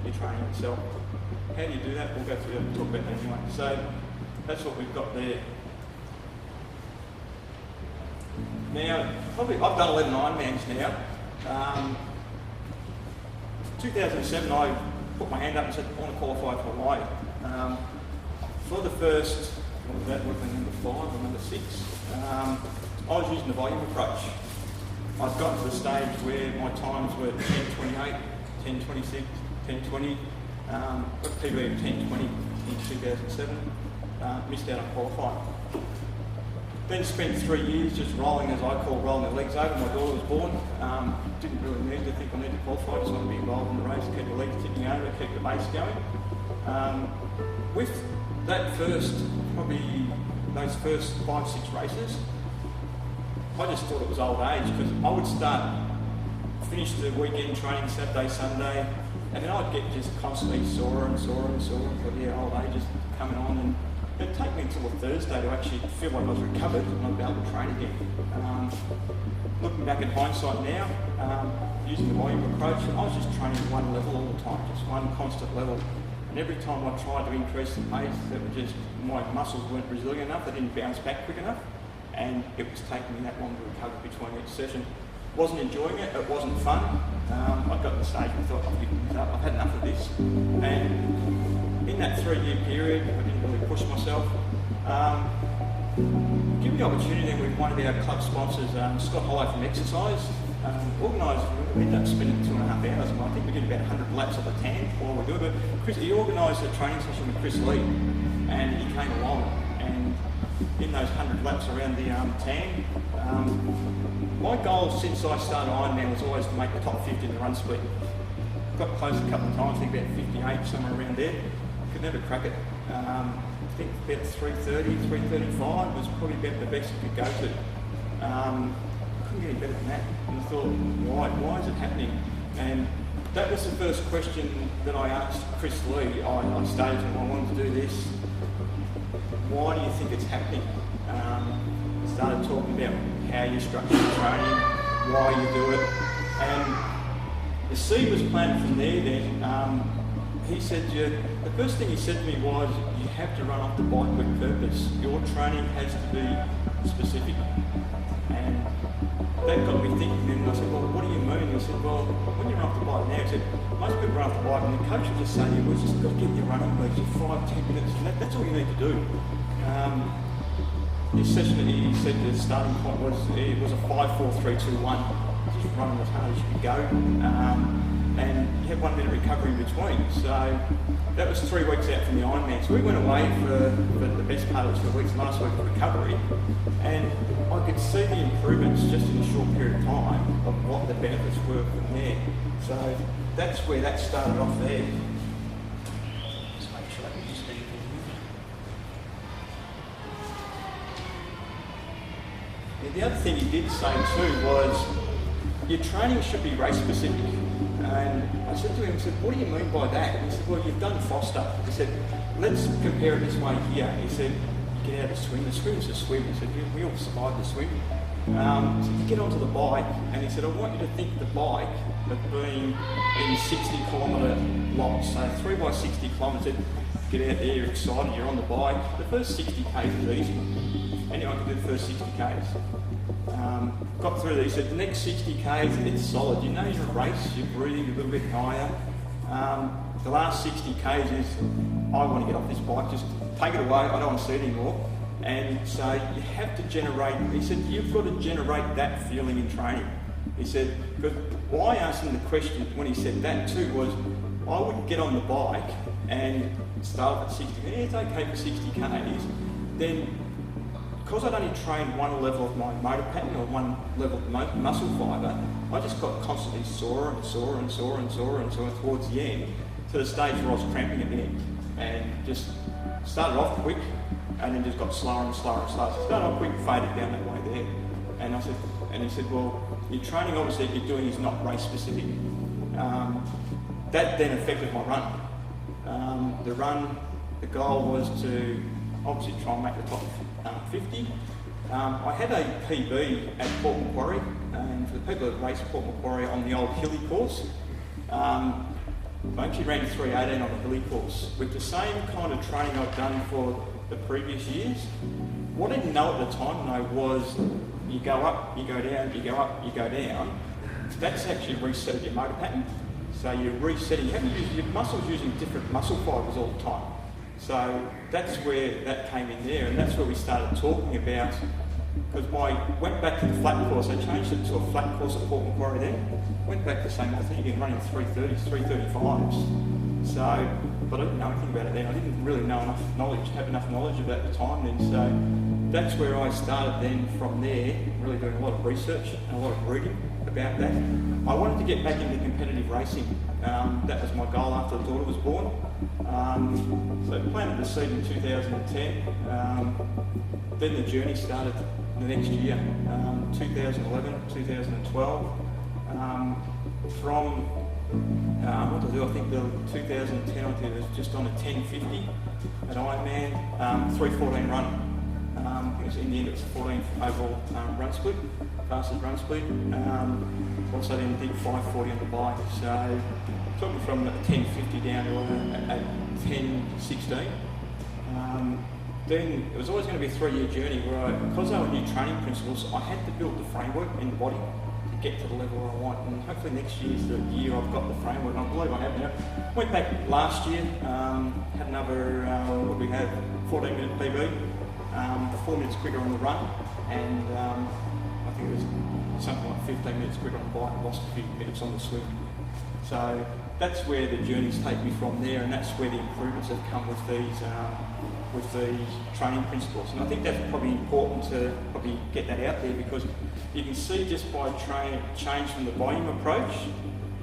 your training itself. How do you do that? We'll go through that and talk about that anyway. So that's what we've got there. Now, probably I've done 11 Ironmans now. 2007, I put my hand up and said, I want to qualify for Hawaii. For the first, that would have been number 5 or number 6, I was using the volume approach. I'd gotten to the stage where my times were 10:28, 10:26, 10:20, got PB of 10:20 in 2007, missed out on qualifying. Then spent 3 years just rolling, as I call rolling the legs over. My daughter was born. Didn't really need to think I need to qualify, just want to be involved in the race, keep the legs ticking over, keep the base going. With that probably those first 5-6 races, I just thought it was old age, because I would finish the weekend training Saturday, Sunday, and then I'd get just constantly sore and but yeah, old age is coming on, and it'd take me until a Thursday to actually feel like I was recovered and I'd be able to train again. Looking back at hindsight now, using the volume approach, I was just training at one level all the time, just one constant level. And every time I tried to increase the pace, my muscles weren't resilient enough, they didn't bounce back quick enough, and it was taking me that long to recover between each session. Wasn't enjoying it, it wasn't fun. I got to the stage and thought, I've had enough of this. And in that 3-year period, I didn't really push myself. Given the opportunity then with one of our club sponsors, Scott Hollow from Exercise, organised, we ended up spending 2.5 hours. I think we did about 100 laps of the tan while we do it. But he organised a training session with Chris Lee, and he came along. And in those 100 laps around the tan, my goal since I started Ironman was always to make the top 50 in the run split. Got close a couple of times, I think about 58, somewhere around there. Could never crack it. I think about 3:30, 3:35 was probably about the best it could go to. Couldn't get any better than that. And I thought, why is it happening? And that was the first question that I asked Chris Lee. I stated to him, I wanted to do this. Why do you think it's happening? Started talking about how you structure your training, why you do it. And the seed was planted from there then. He said, the first thing he said to me was, you have to run off the bike with purpose. Your training has to be specific. And that got me thinking then. I said, well, what do you mean? He said, well, when you're off the bike now, he said, most people run off the bike and the coach will just say, well, just got to get your running legs for 5-10 minutes. And that's all you need to do. This session that he said the starting point was, it was a 5-4-3-2-1. Just running as hard as you could go. And you had 1 minute recovery in between. So that was 3 weeks out from the Ironman. So we went away for the best part of 2 weeks, last week for recovery, and I could see the improvements just in a short period of time of what the benefits were from there. So that's where that started off there. Just make sure I can just the other thing he did say too was, your training should be race specific. And I said to him, what do you mean by that? And he said, well, you've done Foster. He said, let's compare it this way here. He said, you get out of the swim's a swim. He said, we all survived the swim. He said, you get onto the bike, and he said, I want you to think the bike of being in 60-kilometre lots, so 3 by 60 kilometres. Get out there, you're excited, you're on the bike. The first 60 k's is easy. Anyone can do the first 60 k's. Got through there, he said, the next 60 k's, it's solid. You know you're in a race, you're breathing a little bit higher. The last 60 k's is, I want to get off this bike, just take it away, I don't want to see it anymore. And so you have to generate, he said, you've got to generate that feeling in training. He said, but why I asked him the question when he said that too was, I would get on the bike and start at 60, it's okay for 60 k's, then because I'd only trained one level of my motor pattern or one level of muscle fibre, I just got constantly sore towards the end, to the stage where I was cramping at the end. And just started off quick and then just got slower and slower and slower. So started off quick, faded down that way there. And I said, and he said, well, your training obviously you're doing is not race specific. That then affected my run. The run, the goal was to obviously try and make the top 50. I had a PB at Port Macquarie, and for the people that race Port Macquarie on the old hilly course, I actually ran 3:18 on the hilly course with the same kind of training I've done for the previous years. What I didn't know at the time though was you go up, you go down, you go up, you go down. That's actually reset your motor pattern. So you're resetting, your muscles using different muscle fibres all the time. So that's where that came in there, and that's where we started talking about, because I went back to the flat course. I changed it to a flat course at Port Macquarie then. Went back the same, I think you can run in 330s, 335s. So, but I didn't know anything about it then. I didn't really know have enough knowledge of that at the time then. So that's where I started then from there, really doing a lot of research and a lot of reading about that. I wanted to get back into competitive racing. That was my goal after the daughter was born. So I planted the seed in 2010. Then the journey started the next year, 2011, 2012. From what did I do? I think the 2010 I did was just on a 1050 at Ironman, 3:14 run. It was in the end it was a 14 overall run split, fastest run split. Also then did 5:40 on the bike. So took me from 1050 down to a 10:16. Then it was always going to be a 3-year journey where because I were new training principles, I had to build the framework in the body to get to the level I want. And hopefully next year's the year I've got the framework, and I believe I have now. Went back last year, had another, what did we have, 14-minute PB, 4 minutes quicker on the run, and I think it was something like 15 minutes quicker on the bike, lost a few minutes on the swim. So that's where the journey's taken me from there, and that's where the improvements have come with these training principles. And I think that's probably important to probably get that out there, because you can see just by change from the volume approach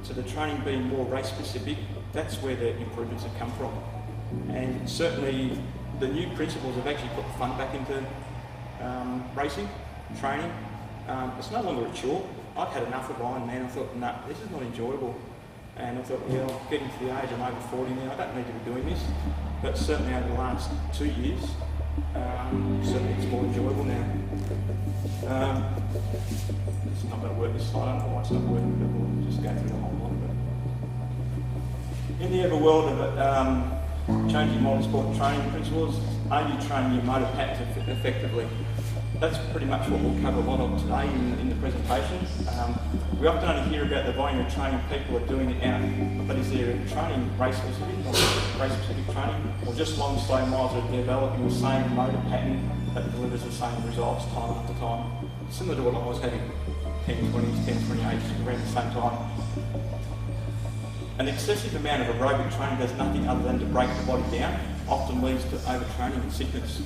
to the training being more race specific, that's where the improvements have come from. And certainly the new principles have actually put fun back into racing, training. It's no longer a chore. I've had enough of Ironman. I thought, no, this is not enjoyable. And I thought, I'm getting to the age, I'm over 40 now, I don't need to be doing this. But certainly over the last 2 years, certainly it's more enjoyable now. It's not going to work this slide, I don't know why it's not working, but we'll just go through the whole lot of it. In the ever world of changing modern sport training principles, are you training your motor patterns effectively? That's pretty much what we'll cover a lot of today in the presentation. We often only hear about the volume of training people are doing it out, but is there training race-specific training, or just long, slow miles that are developing the same motor pattern that delivers the same results time after time? Similar to what I was having 1020s, 1028s around the same time. An excessive amount of aerobic training does nothing other than to break the body down, often leads to overtraining and sickness.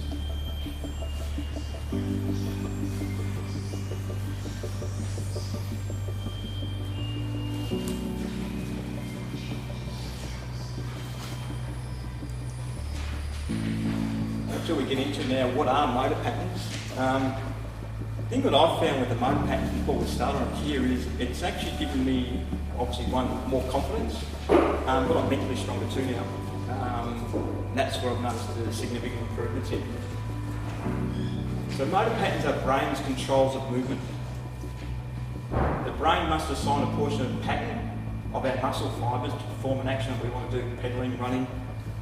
So we get into now, what are motor patterns? The thing that I've found with the motor patterns before we start on here is it's actually given me, obviously, one, more confidence, but I'm mentally stronger too now. That's where I've noticed the significant improvements in. So motor patterns are brain's controls of movement. The brain must assign a portion of the pattern of our muscle fibres to perform an action that we want to do, pedalling, running.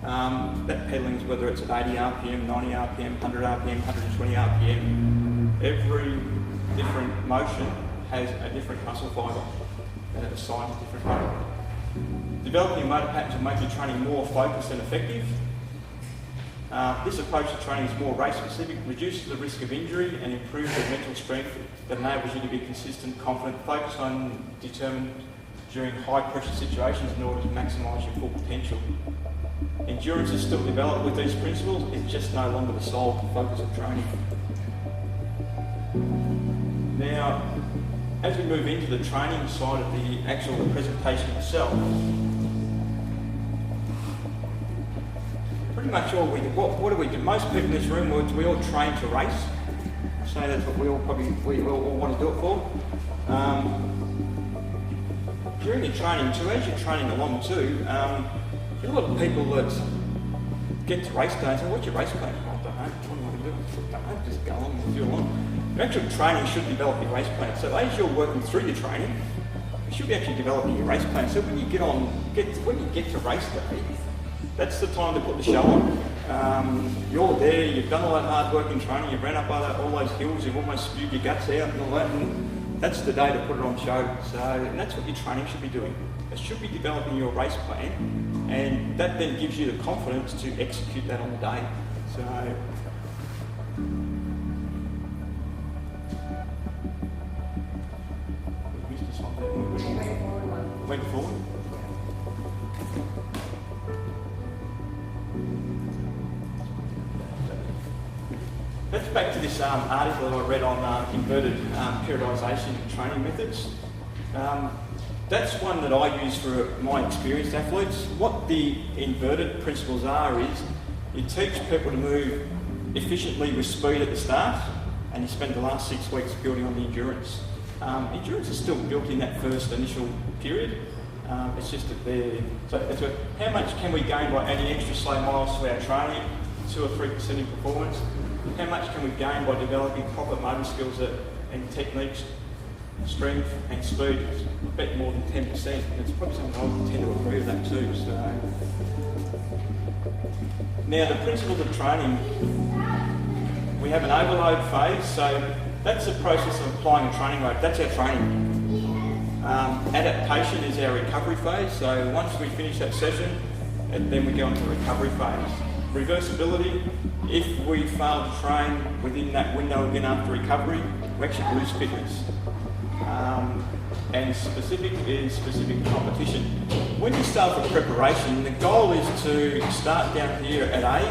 That pedalling is whether it's at 80 RPM, 90 RPM, 100 RPM, 120 RPM. Every different motion has a different muscle fibre that it assigns a different motor. Developing motor patterns will make your training more focused and effective. This approach to training is more race specific, reduces the risk of injury and improves your mental strength that enables you to be consistent, confident, focused on, determined during high pressure situations in order to maximise your full potential. Endurance is still developed with these principles, it's just no longer the sole focus of training. Now, as we move into the training side of the actual presentation itself, pretty much all we do, what do we do? Most people in this room, we all train to race. So that's what we all want to do it for. During your training too, as you're training along too, a lot of people that get to race day and say, what's your race plan? I don't know, what am I going to do? I don't know, just go on with your along. Your actual training should develop your race plan. So as you're working through your training, you should be actually developing your race plan. So when you get to race day, that's the time to put the show on. You're there, you've done all that hard work in training, you've ran up all those hills, you've almost spewed your guts out and all that, and that's the day to put it on show. So, and that's what your training should be doing. It should be developing your race plan, and that then gives you the confidence to execute that on the day. So, we missed this one there. Went forward. Let's back to this article that I read on inverted periodisation training methods. That's one that I use for my experienced athletes. What the inverted principles are is you teach people to move efficiently with speed at the start, and you spend the last 6 weeks building on the endurance. Endurance is still built in that first initial period. It's just that so how much can we gain by adding extra slow miles to our training, 2 or 3% in performance? How much can we gain by developing proper motor skills and techniques, strength and speed? I bet more than 10%. It's probably something I would tend to agree with that too. So, now the principles of training, we have an overload phase. So that's the process of applying a training load. That's our training. Adaptation is our recovery phase. So once we finish that session, and then we go into the recovery phase. Reversibility, if we fail to train within that window again after recovery, we actually lose fitness. And specific is specific competition. When you start with preparation, the goal is to start down here at A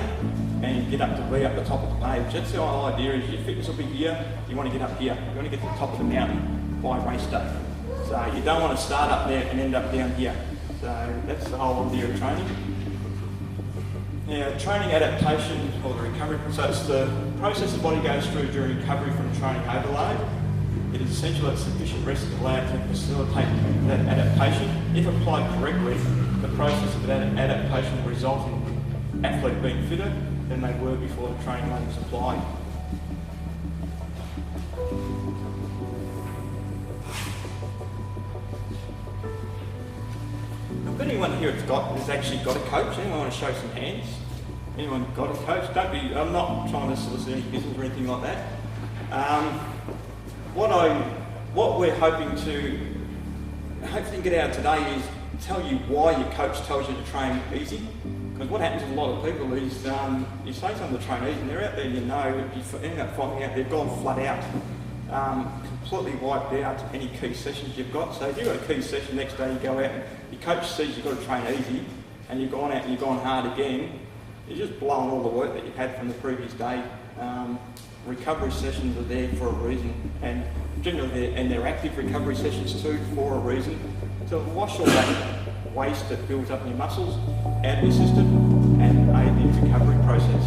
and get up to B, up the top of the page. That's the whole idea, is your fitness will be here, you want to get up here. You want to get to the top of the mountain by race day. So you don't want to start up there and end up down here. So that's the whole idea of training. Now, training adaptation, or the recovery, so it's the process the body goes through during recovery from training overload. It is essential that sufficient rest is allowed to facilitate that adaptation. If applied correctly, the process of that adaptation will result in athlete being fitter than they were before the training load was applied. If anyone here has actually got a coach, anyone want to show some hands? Anyone got a coach? Don't be, I'm not trying to solicit any business or anything like that. What we're hoping to hopefully get out today is tell you why your coach tells you to train easy. Because what happens with a lot of people is you say something to train easy and they're out there, you end up finding out they've gone flat out. Completely wiped out any key sessions you've got. So if you've got a key session, next day you go out and your coach sees you've got to train easy and you've gone out and you've gone hard again, you're just blowing all the work that you've had from the previous day. Recovery sessions are there for a reason, and generally they're active recovery sessions too for a reason, to wash all that waste that builds up in your muscles out of your system and aid the recovery process.